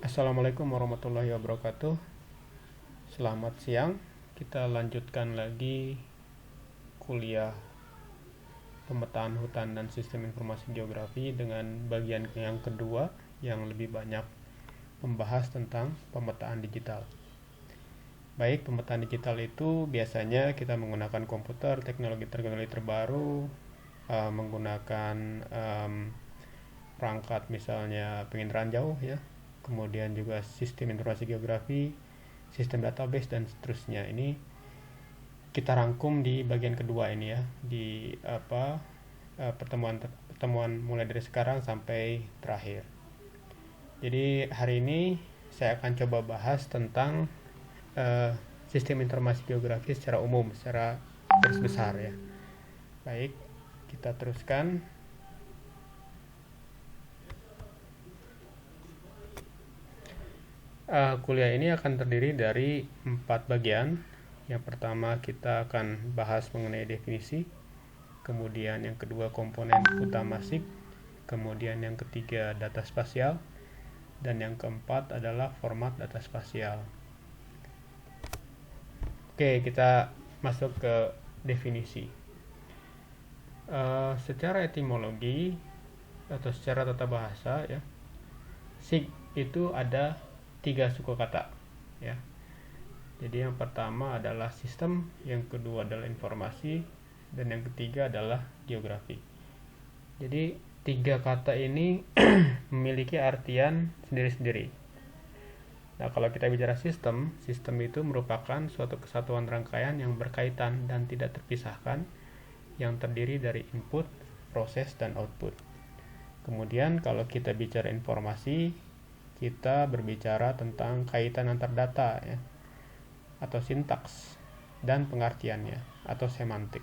Assalamualaikum warahmatullahi wabarakatuh. Selamat siang. Kita lanjutkan lagi kuliah pemetaan hutan dan sistem informasi geografi dengan bagian yang kedua yang lebih banyak membahas tentang pemetaan digital. Baik, pemetaan digital itu biasanya kita menggunakan komputer, teknologi terbaru, menggunakan perangkat misalnya penginderaan jauh ya, kemudian juga sistem informasi geografi, sistem database dan seterusnya. Ini kita rangkum di bagian kedua ini ya, di pertemuan mulai dari sekarang sampai terakhir. Jadi hari ini saya akan coba bahas tentang sistem informasi geografi secara umum, secara garis besar ya. Baik, kita teruskan. Kuliah ini akan terdiri dari 4 bagian. Yang pertama kita akan bahas mengenai definisi, kemudian yang kedua komponen utama SIG, kemudian yang ketiga data spasial, dan yang keempat adalah format data spasial. Oke, kita masuk ke definisi. Secara etimologi atau secara tata bahasa ya, SIG itu ada 3 suku kata ya. Jadi yang pertama adalah sistem, yang kedua adalah informasi, dan yang ketiga adalah geografi. Jadi 3 kata ini memiliki artian sendiri-sendiri. Nah, kalau kita bicara sistem itu merupakan suatu kesatuan rangkaian yang berkaitan dan tidak terpisahkan, yang terdiri dari input, proses, dan output. Kemudian kalau kita bicara informasi, kita berbicara tentang kaitan antar data ya, atau sintaks dan pengertiannya atau semantik.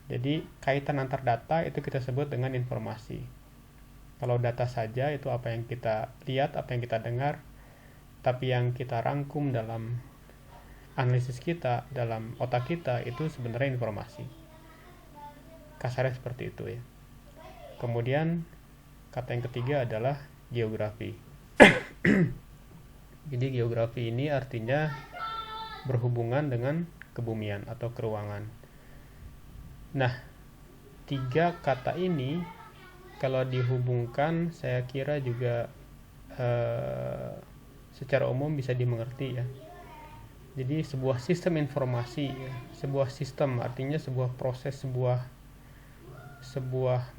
Jadi kaitan antar data itu kita sebut dengan informasi. Kalau data saja itu apa yang kita lihat, apa yang kita dengar, tapi yang kita rangkum dalam analisis kita, dalam otak kita, itu sebenarnya informasi. Kasarnya seperti itu ya. Kemudian kata yang ketiga adalah geografi. Jadi geografi ini artinya berhubungan dengan kebumian atau keruangan. Nah, 3 kata ini kalau dihubungkan saya kira juga secara umum bisa dimengerti ya. Jadi sebuah sistem informasi ya, sebuah sistem artinya sebuah proses, sebuah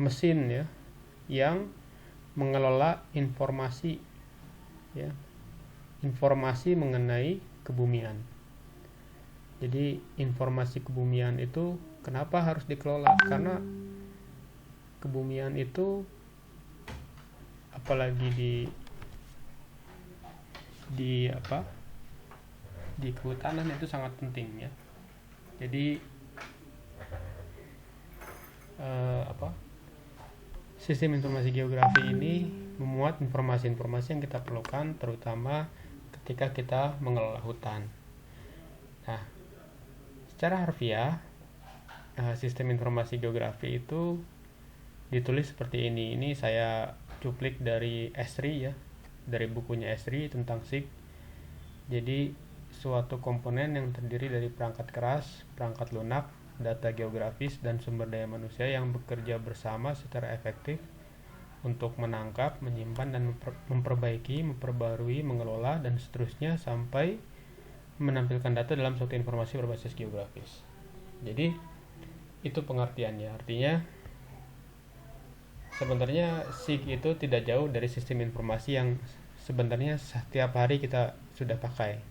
mesin ya, yang mengelola informasi ya, informasi mengenai kebumian. Jadi informasi kebumian itu kenapa harus dikelola? Karena kebumian itu apalagi di kehutanan itu sangat penting ya. Jadi sistem informasi geografi ini memuat informasi-informasi yang kita perlukan terutama ketika kita mengelola hutan. Nah, secara harfiah sistem informasi geografi itu ditulis seperti ini. Ini saya cuplik dari Esri ya, dari bukunya Esri tentang SIG. Jadi suatu komponen yang terdiri dari perangkat keras, perangkat lunak, data geografis, dan sumber daya manusia yang bekerja bersama secara efektif untuk menangkap, menyimpan, dan memperbaiki, memperbarui, mengelola, dan seterusnya sampai menampilkan data dalam suatu informasi berbasis geografis. Jadi itu pengertiannya. Artinya sebenarnya SIG itu tidak jauh dari sistem informasi yang sebenarnya setiap hari kita sudah pakai.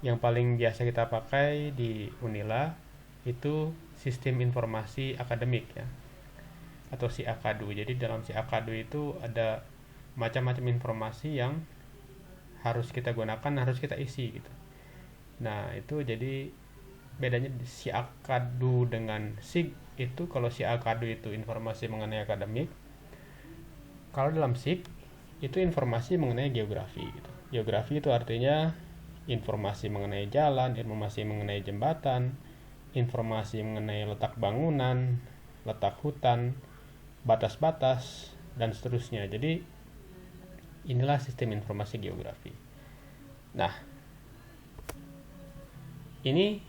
Yang paling biasa kita pakai di Unila itu sistem informasi akademik ya, atau si Akadu. Jadi dalam si Akadu itu ada macam-macam informasi yang harus kita gunakan, harus kita isi gitu. Nah, itu jadi bedanya si Akadu dengan SIG itu, kalau si Akadu itu informasi mengenai akademik, kalau dalam SIG itu informasi mengenai geografi gitu. Geografi itu artinya informasi mengenai jalan, informasi mengenai jembatan, informasi mengenai letak bangunan, letak hutan, batas-batas, dan seterusnya. Jadi Inilah sistem informasi geografi. Nah, ini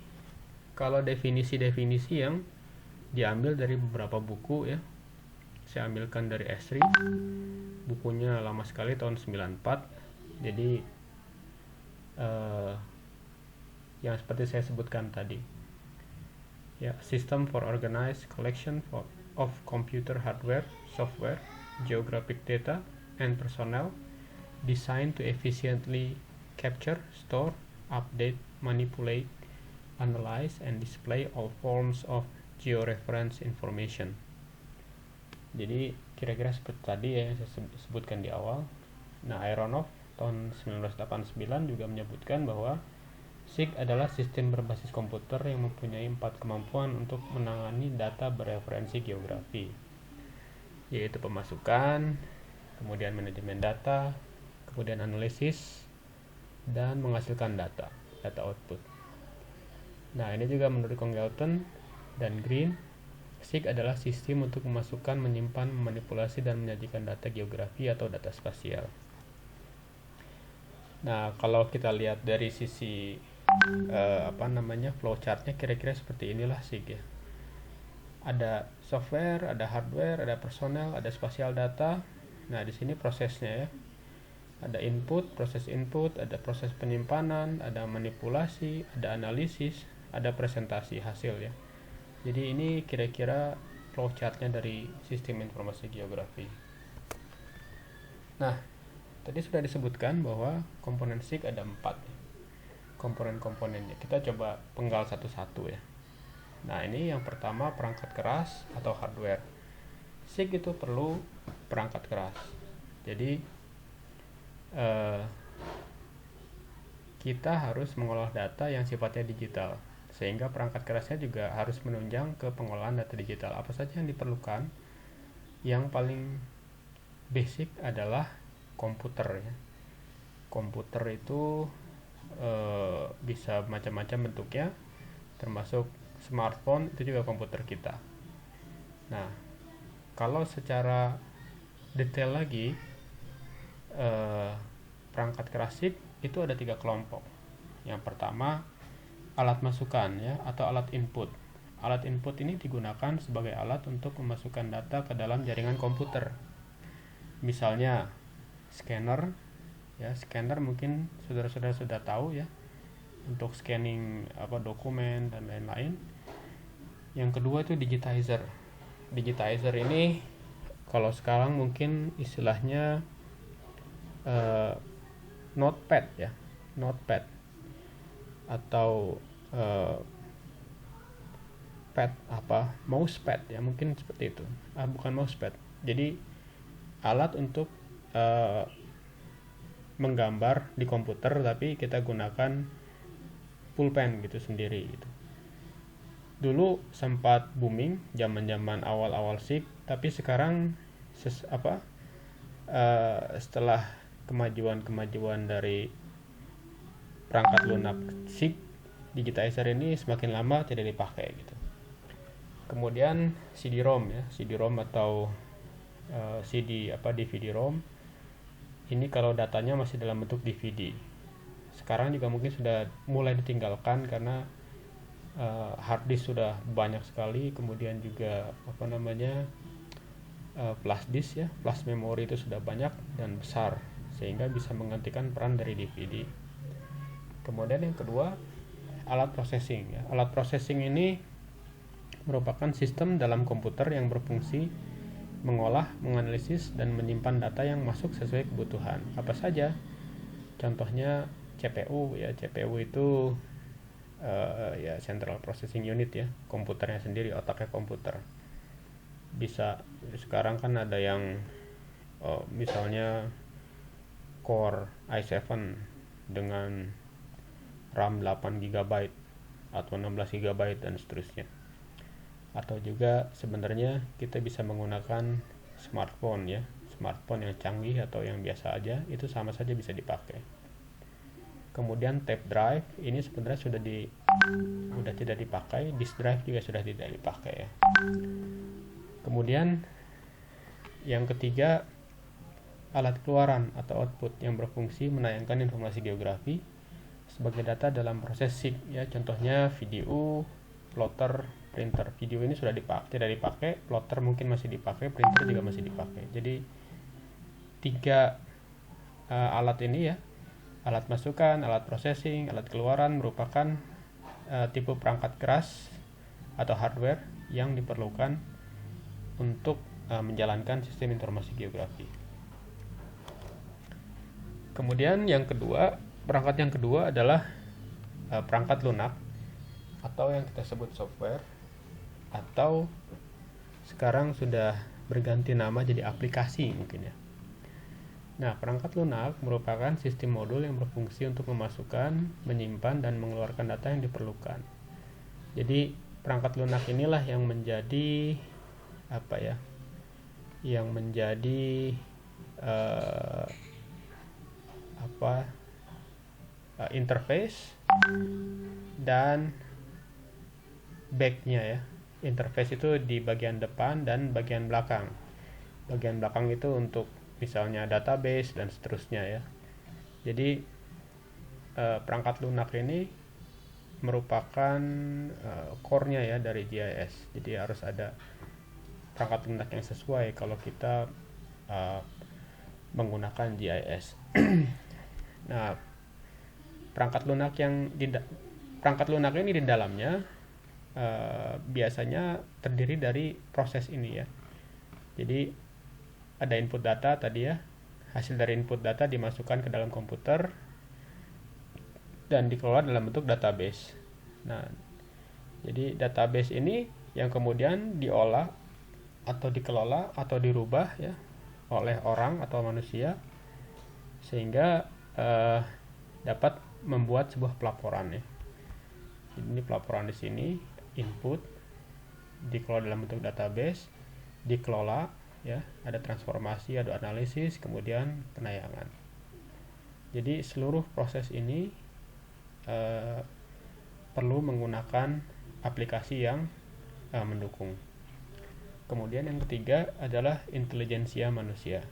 kalau definisi-definisi yang diambil dari beberapa buku ya. Saya ambilkan dari Esri, bukunya lama sekali, tahun 94. Jadi yang seperti saya sebutkan tadi ya, System for Organized Collection of Computer Hardware, Software, Geographic Data, and Personnel designed to efficiently capture, store, update, manipulate, analyze, and display all forms of georeference information. Jadi kira-kira seperti tadi ya yang saya sebutkan di awal. Nah, Aronoff tahun 1989 juga menyebutkan bahwa SIG adalah sistem berbasis komputer yang mempunyai 4 kemampuan untuk menangani data bereferensi geografi, yaitu pemasukan, kemudian manajemen data, kemudian analisis, dan menghasilkan data output. Nah, ini juga menurut Congleton dan Green, SIG adalah sistem untuk memasukkan, menyimpan, memanipulasi, dan menyajikan data geografi atau data spasial. Nah, kalau kita lihat dari sisi flowchartnya kira-kira seperti inilah SIG ya. Ada software, ada hardware, ada personel, ada spasial data. Nah, di sini prosesnya ya. Ada input, proses input, ada proses penyimpanan, ada manipulasi, ada analisis, ada presentasi hasil ya. Jadi ini kira-kira flowchartnya dari sistem informasi geografi. Nah, tadi sudah disebutkan bahwa komponen SIG ada 4 ya. Komponen-komponennya. Kita coba penggal satu-satu ya. Nah, ini yang pertama perangkat keras atau hardware. SIG itu perlu perangkat keras. Jadi kita harus mengolah data yang sifatnya digital, sehingga perangkat kerasnya juga harus menunjang ke pengolahan data digital. Apa saja yang diperlukan? Yang paling basic adalah komputer ya. Komputer itu bisa macam-macam bentuknya, termasuk smartphone itu juga komputer kita. Nah, kalau secara detail lagi, perangkat keras SIG itu ada 3 kelompok. Yang pertama, alat masukan ya, atau alat input. Alat input ini digunakan sebagai alat untuk memasukkan data ke dalam jaringan komputer. Misalnya scanner ya, scanner mungkin saudara-saudara sudah tahu ya, untuk scanning dokumen dan lain-lain. Yang kedua itu digitizer. Digitizer ini kalau sekarang mungkin istilahnya notepad ya, notepad atau mousepad ya, mungkin seperti itu. Bukan mousepad. Jadi alat untuk menggambar di komputer, tapi kita gunakan pulpen gitu sendiri gitu. Dulu sempat booming zaman-zaman awal-awal SIG, tapi sekarang setelah kemajuan dari perangkat lunak SIG, digitizer ini semakin lama tidak dipakai gitu. Kemudian CD-ROM ya, CD-ROM atau DVD-ROM. Ini kalau datanya masih dalam bentuk DVD. Sekarang juga mungkin sudah mulai ditinggalkan karena hard disk sudah banyak sekali, kemudian juga flash disk ya, flash memory itu sudah banyak dan besar, sehingga bisa menggantikan peran dari DVD. Kemudian yang kedua, alat processing ya. Alat processing ini merupakan sistem dalam komputer yang berfungsi mengolah, menganalisis, dan menyimpan data yang masuk sesuai kebutuhan. Apa saja? Contohnya CPU ya. CPU itu ya Central Processing Unit ya, komputernya sendiri, otaknya komputer. Bisa sekarang kan ada yang misalnya Core i7 dengan RAM 8 GB atau 16 GB dan seterusnya. Atau juga sebenarnya kita bisa menggunakan smartphone ya, smartphone yang canggih atau yang biasa aja, itu sama saja bisa dipakai. Kemudian tape drive ini sebenarnya sudah tidak dipakai, disk drive juga sudah tidak dipakai ya. Kemudian yang ketiga, alat keluaran atau output yang berfungsi menayangkan informasi geografi sebagai data dalam proses SIG ya. Contohnya video, plotter, printer. Video ini sudah tidak dipakai, plotter mungkin masih dipakai, printer juga masih dipakai. Jadi tiga alat ini ya, alat masukan, alat processing, alat keluaran merupakan tipe perangkat keras atau hardware yang diperlukan untuk menjalankan sistem informasi geografi. Kemudian perangkat yang kedua adalah perangkat lunak atau yang kita sebut software, atau sekarang sudah berganti nama jadi aplikasi mungkin ya. Nah, perangkat lunak merupakan sistem modul yang berfungsi untuk memasukkan, menyimpan, dan mengeluarkan data yang diperlukan. Jadi perangkat lunak inilah yang menjadi interface dan backnya ya. Interface itu di bagian depan dan bagian belakang. Bagian belakang itu untuk misalnya database dan seterusnya ya. Jadi perangkat lunak ini merupakan core-nya ya dari GIS. Jadi harus ada perangkat lunak yang sesuai kalau kita menggunakan GIS. Nah, perangkat lunak ini di dalamnya biasanya terdiri dari proses ini ya. Jadi ada input data tadi ya. Hasil dari input data dimasukkan ke dalam komputer dan dikelola dalam bentuk database. Nah, jadi database ini yang kemudian diolah atau dikelola atau dirubah ya oleh orang atau manusia sehingga dapat membuat sebuah pelaporan ya. Ini pelaporan di sini, input dikelola dalam bentuk database, dikelola ya, ada transformasi, ada analisis, kemudian penayangan. Jadi seluruh proses ini perlu menggunakan aplikasi yang mendukung. Kemudian yang ketiga adalah intelijensia manusia.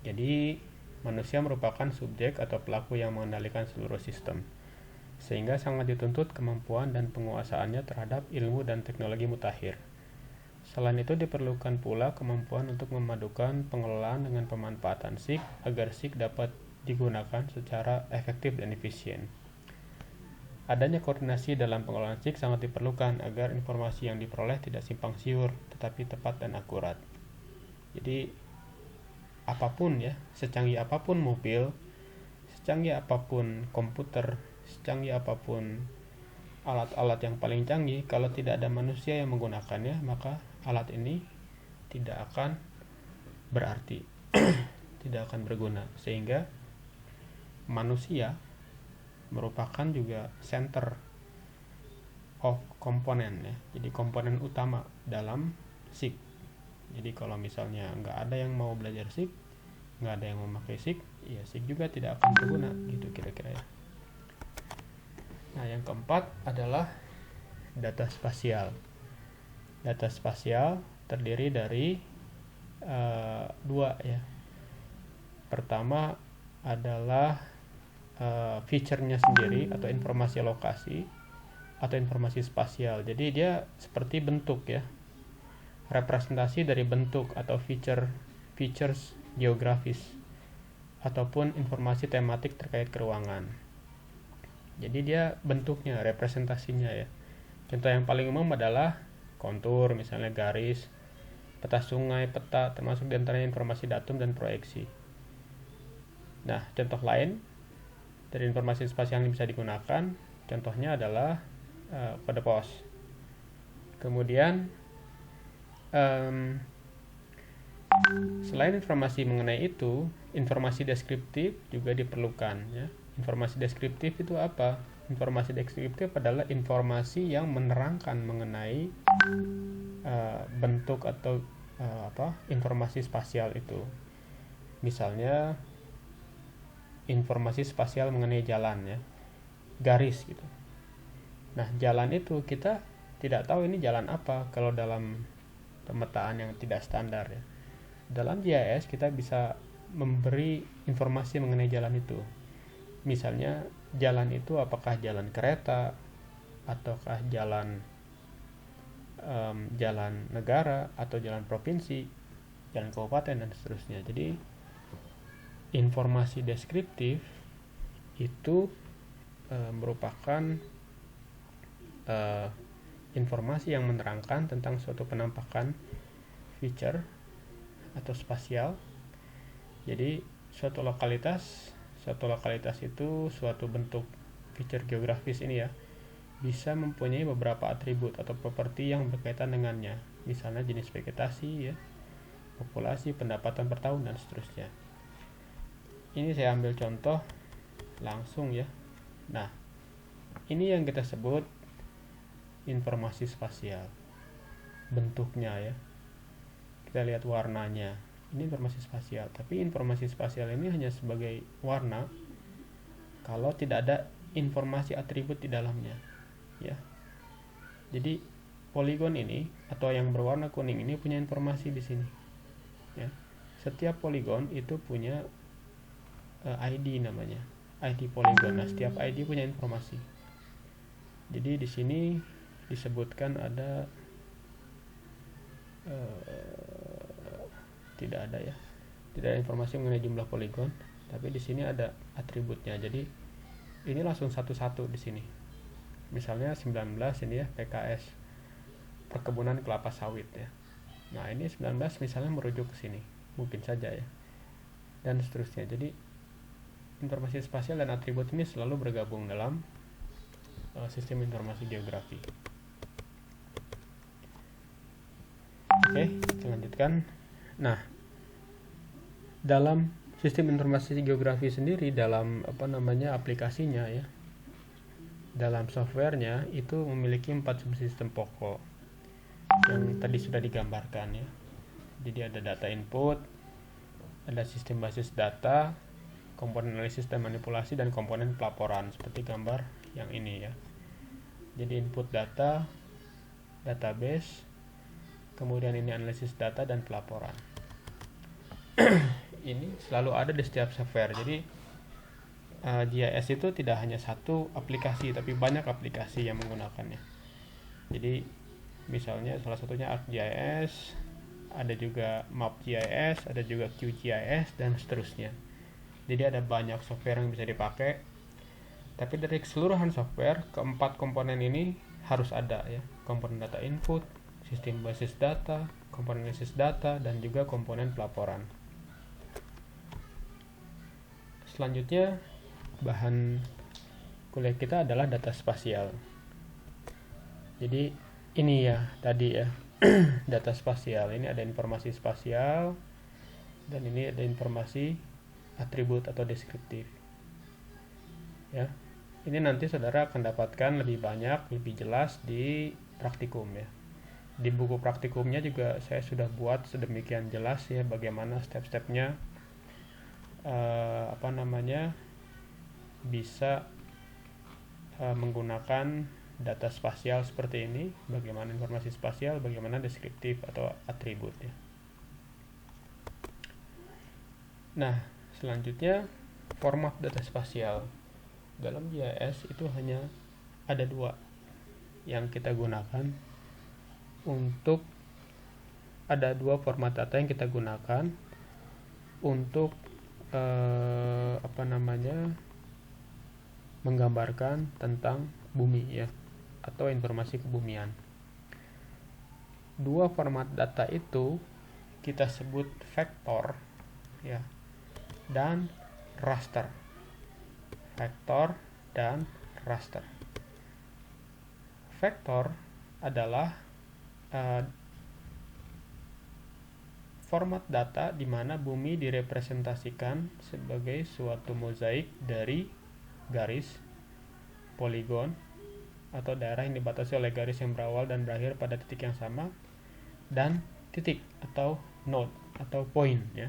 Jadi manusia merupakan subjek atau pelaku yang mengendalikan seluruh sistem, sehingga sangat dituntut kemampuan dan penguasaannya terhadap ilmu dan teknologi mutakhir. Selain itu diperlukan pula kemampuan untuk memadukan pengelolaan dengan pemanfaatan SIG agar SIG dapat digunakan secara efektif dan efisien. Adanya koordinasi dalam pengelolaan SIG sangat diperlukan agar informasi yang diperoleh tidak simpang siur tetapi tepat dan akurat. Jadi apapun ya, secanggih apapun mobil, secanggih apapun komputer, secanggih apapun alat-alat yang paling canggih, kalau tidak ada manusia yang menggunakannya, maka alat ini tidak akan berarti, tidak akan berguna. Sehingga manusia merupakan juga center of komponen ya, jadi komponen utama dalam SIG. Jadi kalau misalnya nggak ada yang mau belajar SIG, nggak ada yang memakai SIG, ya SIG juga tidak akan berguna gitu kira-kira ya. Nah, yang keempat adalah data spasial. Data spasial terdiri dari dua ya. Pertama adalah feature-nya sendiri atau informasi lokasi atau informasi spasial. Jadi dia seperti bentuk ya, representasi dari bentuk atau features geografis ataupun informasi tematik terkait keruangan. Jadi dia bentuknya, representasinya ya. Contoh yang paling umum adalah kontur, misalnya garis, peta sungai, peta, termasuk diantaranya informasi datum dan proyeksi. Nah, contoh lain dari informasi spasial yang bisa digunakan, contohnya adalah kode pos. Kemudian selain informasi mengenai itu, informasi deskriptif juga diperlukan ya. Informasi deskriptif itu apa? Informasi deskriptif adalah informasi yang menerangkan mengenai bentuk atau informasi spasial itu. Misalnya informasi spasial mengenai jalan ya, garis gitu. Nah, jalan itu kita tidak tahu ini jalan apa kalau dalam pemetaan yang tidak standar ya. Dalam GIS kita bisa memberi informasi mengenai jalan itu. Misalnya jalan itu apakah jalan kereta ataukah jalan jalan negara atau jalan provinsi, jalan kabupaten dan seterusnya. Jadi informasi deskriptif itu merupakan informasi yang menerangkan tentang suatu penampakan feature atau spasial. Jadi suatu lokalitas itu suatu bentuk feature geografis ini ya, bisa mempunyai beberapa atribut atau properti yang berkaitan dengannya. Misalnya jenis vegetasi ya, populasi, pendapatan per tahun dan seterusnya. Ini saya ambil contoh langsung ya. Nah, ini yang kita sebut informasi spasial. Bentuknya ya, kita lihat warnanya, ini informasi spasial. Tapi informasi spasial ini hanya sebagai warna kalau tidak ada informasi atribut di dalamnya ya. Jadi poligon ini atau yang berwarna kuning ini punya informasi di sini ya. Setiap poligon itu punya ID namanya, ID poligon. Nah, setiap ID punya informasi. Jadi di sini disebutkan ada tidak ada informasi mengenai jumlah poligon, tapi di sini ada atributnya. Jadi ini langsung satu-satu di sini. Misalnya 19 ini ya, PKS, perkebunan kelapa sawit ya. Nah, ini 19 misalnya merujuk ke sini, mungkin saja ya. Dan seterusnya. Jadi informasi spasial dan atribut ini selalu bergabung dalam sistem informasi geografi. Oke, kita lanjutkan. Nah, dalam sistem informasi geografi sendiri, dalam aplikasinya ya, dalam softwarenya itu memiliki 4 subsistem pokok yang tadi sudah digambarkan ya. Jadi ada data input, ada sistem basis data, komponen analisis dan manipulasi, dan komponen pelaporan seperti gambar yang ini ya. Jadi input data, database, kemudian ini analisis data dan pelaporan. Ini selalu ada di setiap software. Jadi GIS itu tidak hanya satu aplikasi, tapi banyak aplikasi yang menggunakannya. Jadi misalnya salah satunya ArcGIS, ada juga MapGIS, ada juga QGIS dan seterusnya. Jadi ada banyak software yang bisa dipakai. Tapi dari keseluruhan software, keempat komponen ini harus ada ya. Komponen data input, sistem basis data, komponen analisis data, dan juga komponen pelaporan. Selanjutnya, bahan kuliah kita adalah data spasial. Jadi ini ya tadi ya, data spasial. Ini ada informasi spasial, dan ini ada informasi atribut atau deskriptif. Ya, ini nanti saudara akan dapatkan lebih banyak, lebih jelas di praktikum ya. Di buku praktikumnya juga saya sudah buat sedemikian jelas ya bagaimana step-stepnya bisa menggunakan data spasial seperti ini, bagaimana informasi spasial, bagaimana deskriptif atau atribut ya. Nah, selanjutnya format data spasial. Dalam GIS itu hanya ada 2 yang kita gunakan untuk, ada 2 format data yang kita gunakan untuk menggambarkan tentang bumi ya, atau informasi kebumian. 2 format data itu kita sebut vektor ya, dan raster. Vektor dan raster. Vektor adalah format data di mana bumi direpresentasikan sebagai suatu mozaik dari garis, poligon, atau daerah yang dibatasi oleh garis yang berawal dan berakhir pada titik yang sama, dan titik atau node atau poin ya.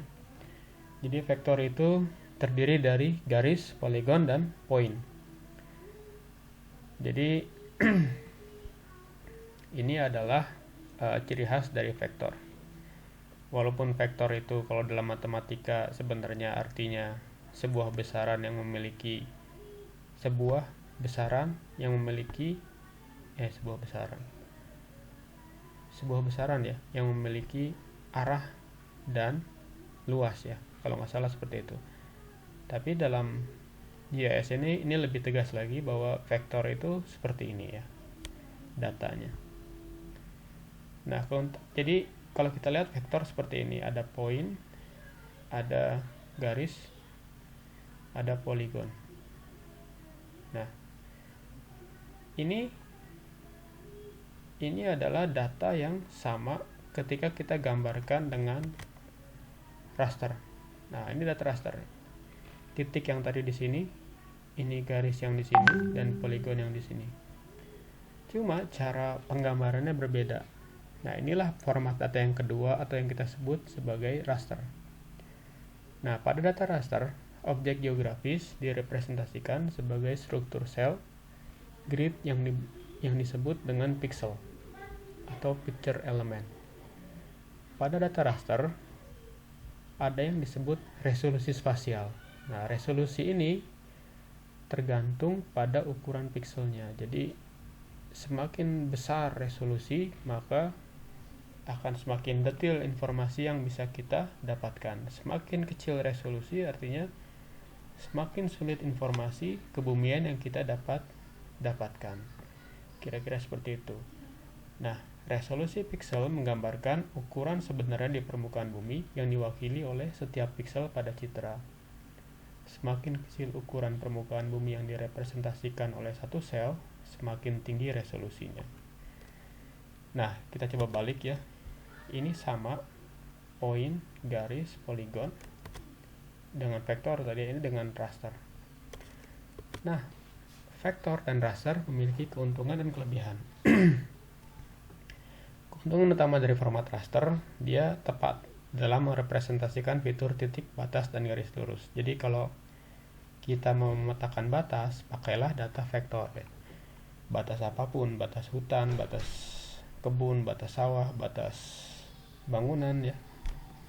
Jadi vektor itu terdiri dari garis, poligon, dan poin. Jadi ini adalah ciri khas dari vektor. Walaupun vektor itu kalau dalam matematika sebenarnya artinya sebuah besaran yang memiliki sebuah besaran yang memiliki sebuah besaran ya yang memiliki arah dan luas ya, kalau nggak salah seperti itu. Tapi dalam GIS ini lebih tegas lagi bahwa vektor itu seperti ini ya datanya. Nah, jadi kalau kita lihat vektor seperti ini, ada poin, ada garis, ada poligon. Nah, ini adalah data yang sama ketika kita gambarkan dengan raster. Nah, ini data raster. Titik yang tadi di sini, ini garis yang di sini, dan poligon yang di sini. Cuma cara penggambarannya berbeda. Nah, inilah format data yang kedua atau yang kita sebut sebagai raster. Nah, pada data raster, objek geografis direpresentasikan sebagai struktur sel, grid yang disebut dengan pixel atau picture element. Pada data raster, ada yang disebut resolusi spasial. Nah, resolusi ini tergantung pada ukuran pixelnya. Jadi, semakin besar resolusi, maka akan semakin detail informasi yang bisa kita dapatkan. Semakin kecil resolusi artinya semakin sulit informasi kebumian yang kita dapatkan. Kira-kira seperti itu. Nah, resolusi pixel menggambarkan ukuran sebenarnya di permukaan bumi yang diwakili oleh setiap pixel pada citra. Semakin kecil ukuran permukaan bumi yang direpresentasikan oleh satu sel, semakin tinggi resolusinya. Nah, kita coba balik ya. Ini sama poin, garis, poligon dengan vektor tadi, ini dengan raster. Nah, vektor dan raster memiliki keuntungan dan kelebihan. Keuntungan utama dari format raster, dia tepat dalam merepresentasikan fitur titik, batas, dan garis lurus. Jadi kalau kita mau memetakan batas, pakailah data vektor ya. Batas apapun, batas hutan, batas kebun, batas sawah, batas bangunan ya.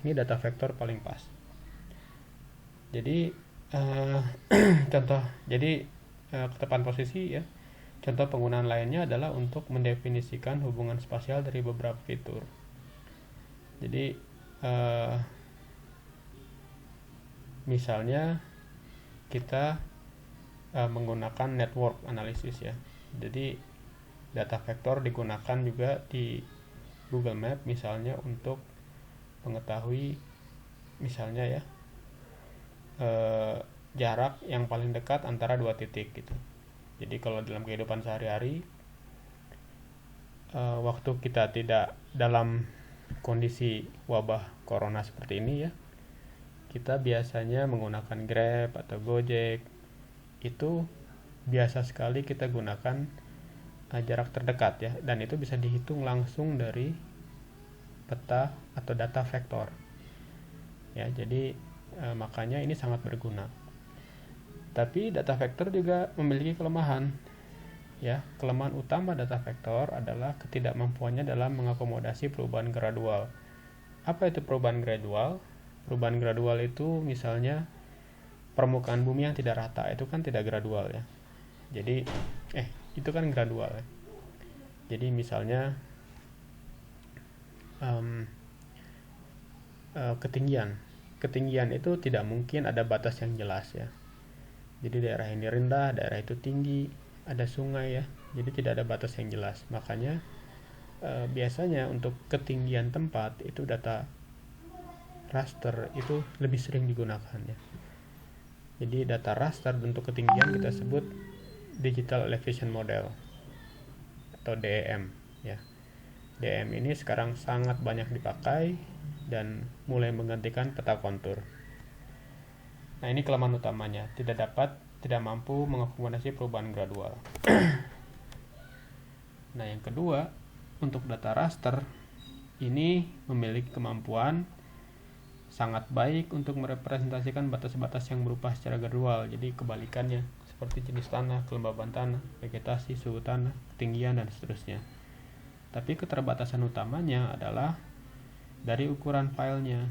Ini data vektor paling pas. Jadi contoh, jadi ketepatan posisi ya. Contoh penggunaan lainnya adalah untuk mendefinisikan hubungan spasial dari beberapa fitur. Jadi misalnya kita menggunakan network analysis ya. Jadi data vektor digunakan juga di Google Map misalnya untuk mengetahui misalnya ya jarak yang paling dekat antara dua titik gitu. Jadi kalau dalam kehidupan sehari-hari waktu kita tidak dalam kondisi wabah corona seperti ini ya, kita biasanya menggunakan Grab atau Gojek. Itu biasa sekali kita gunakan jarak terdekat ya, dan itu bisa dihitung langsung dari peta atau data vektor ya. Jadi makanya ini sangat berguna. Tapi data vektor juga memiliki kelemahan ya. Kelemahan utama data vektor adalah ketidakmampuannya dalam mengakomodasi perubahan gradual. Apa itu perubahan gradual? Perubahan gradual itu misalnya permukaan bumi yang tidak rata, itu kan tidak gradual ya. Jadi itu kan gradual ya. Jadi misalnya ketinggian itu tidak mungkin ada batas yang jelas ya. Jadi daerah ini rendah, daerah itu tinggi, ada sungai ya. Jadi tidak ada batas yang jelas. Makanya biasanya untuk ketinggian tempat itu data raster itu lebih sering digunakan ya. Jadi data raster bentuk ketinggian kita sebut Digital Elevation Model atau DEM ya. DEM ini sekarang sangat banyak dipakai dan mulai menggantikan peta kontur. Nah, ini kelemahan utamanya, tidak mampu mengakomodasi perubahan gradual. Nah, yang kedua, untuk data raster ini memiliki kemampuan sangat baik untuk merepresentasikan batas-batas yang berubah secara gradual. Jadi kebalikannya, seperti jenis tanah, kelembaban tanah, vegetasi, suhu tanah, ketinggian, dan seterusnya. Tapi keterbatasan utamanya adalah dari ukuran filenya.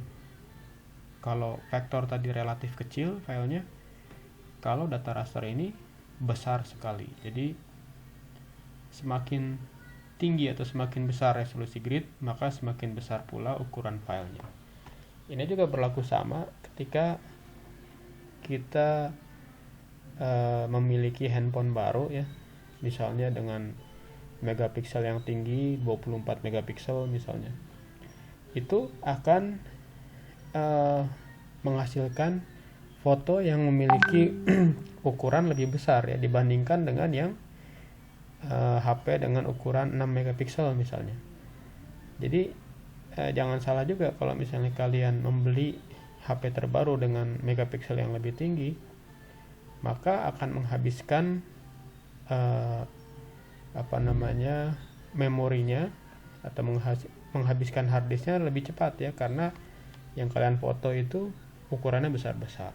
Kalau vektor tadi relatif kecil filenya, kalau data raster ini besar sekali. Jadi semakin tinggi atau semakin besar resolusi grid, maka semakin besar pula ukuran filenya. Ini juga berlaku sama ketika kita memiliki handphone baru ya, misalnya dengan megapiksel yang tinggi 24 megapiksel misalnya, itu akan menghasilkan foto yang memiliki ukuran lebih besar ya dibandingkan dengan yang HP dengan ukuran 6 megapiksel misalnya. Jadi jangan salah juga kalau misalnya kalian membeli HP terbaru dengan megapiksel yang lebih tinggi, maka akan menghabiskan memorinya atau menghabiskan harddisknya lebih cepat ya, karena yang kalian foto itu ukurannya besar-besar.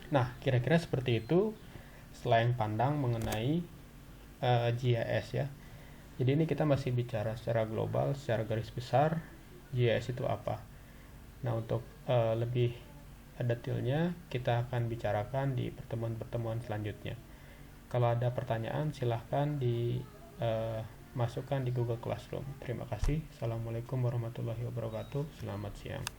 Nah, kira-kira seperti itu setelah yang pandang mengenai GIS ya. Jadi ini kita masih bicara secara global, secara garis besar GIS itu apa. Nah, untuk lebih detailnya kita akan bicarakan di pertemuan-pertemuan selanjutnya. Kalau ada pertanyaan silahkan dimasukkan di Google Classroom. Terima kasih. Assalamualaikum warahmatullahi wabarakatuh. Selamat siang.